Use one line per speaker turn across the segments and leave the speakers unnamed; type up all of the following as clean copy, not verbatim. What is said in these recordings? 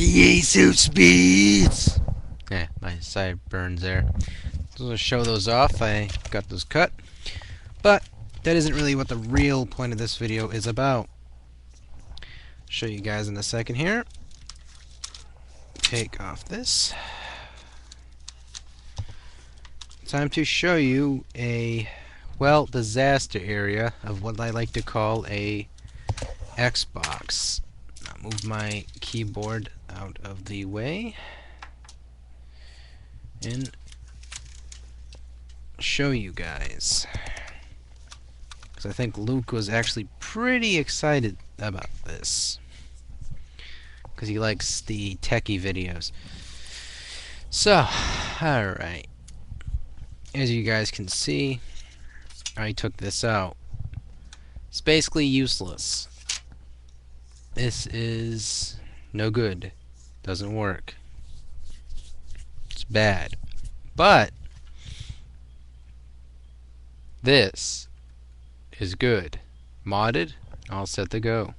Yay, speeds! Yeah, my sideburns there. So to show those off, I got those cut. But that isn't really what the real point of this video is about. Show you guys in a second here. Take off this. Time to show you a, well, disaster area of what I like to call a Xbox. I'll move my keyboard out of the way and show you guys. Because I think Luke was actually pretty excited about this. Because he likes the techie videos. So, alright. As you guys can see, I took this out. It's basically useless. This is no good. Doesn't work. It's bad. But this is good. Modded, all set to go.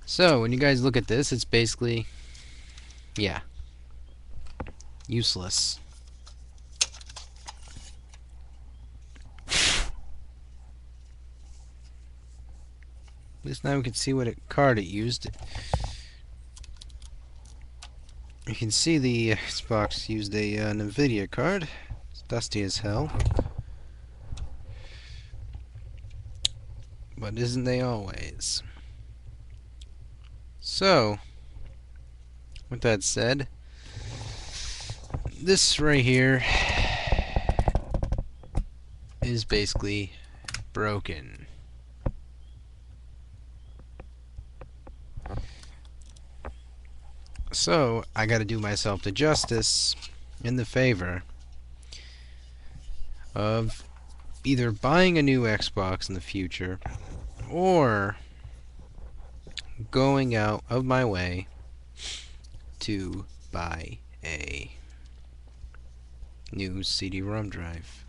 So, when you guys look at this, it's basically, yeah, useless. At least now we can see what card it used. You can see the Xbox used a NVIDIA card. It's dusty as hell. But isn't they always? So, with that said, this right here is basically broken. So, I gotta do myself the justice in the favor of either buying a new Xbox in the future or going out of my way to buy a new CD-ROM drive.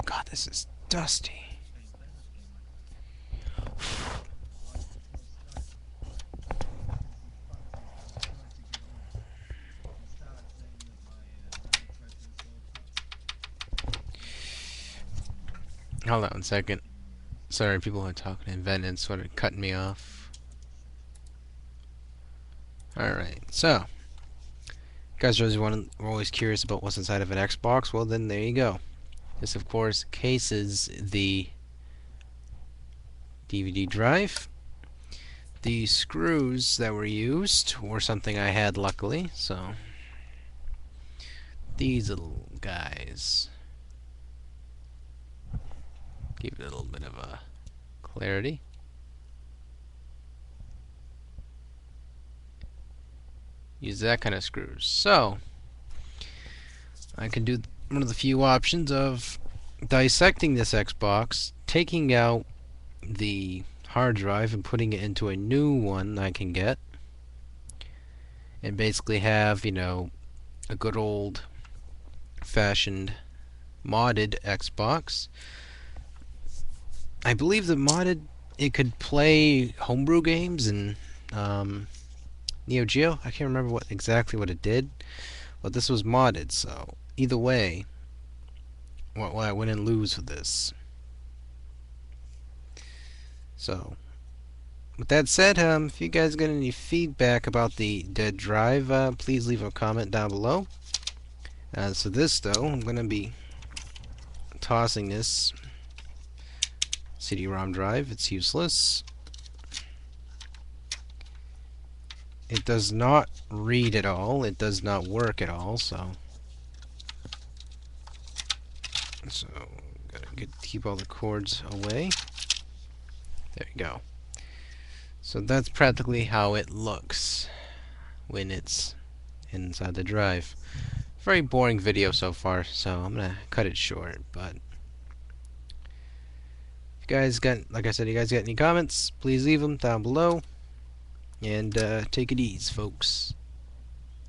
God, this is dusty. Hold on 1 second. Sorry, people are talking in DanVanDam, sort of cutting me off. Alright, so you guys are always curious about what's inside of an Xbox. Well, then there you go. This, of course, cases the DVD drive. The screws that were used were something I had, luckily, so these little guys give it a little bit of a clarity. Use that kind of screws. So I can do one of the few options of dissecting this Xbox, taking out the hard drive and putting it into a new one I can get, and basically have, you know, a good old fashioned modded Xbox. I believe that modded, it could play homebrew games and Neo Geo. I can't remember exactly what it did, but this was modded, so either way, what I win and lose with this. So, with that said, if you guys got any feedback about the dead drive, please leave a comment down below. So this, though, I'm going to be tossing this CD-ROM drive. It's useless. It does not read at all. It does not work at all, so gotta keep all the cords away. There you go. So that's practically how it looks when it's inside the drive. Very boring video so far, so I'm gonna cut it short. But if you guys got, like I said, you guys got any comments, please leave them down below. And take it easy, folks.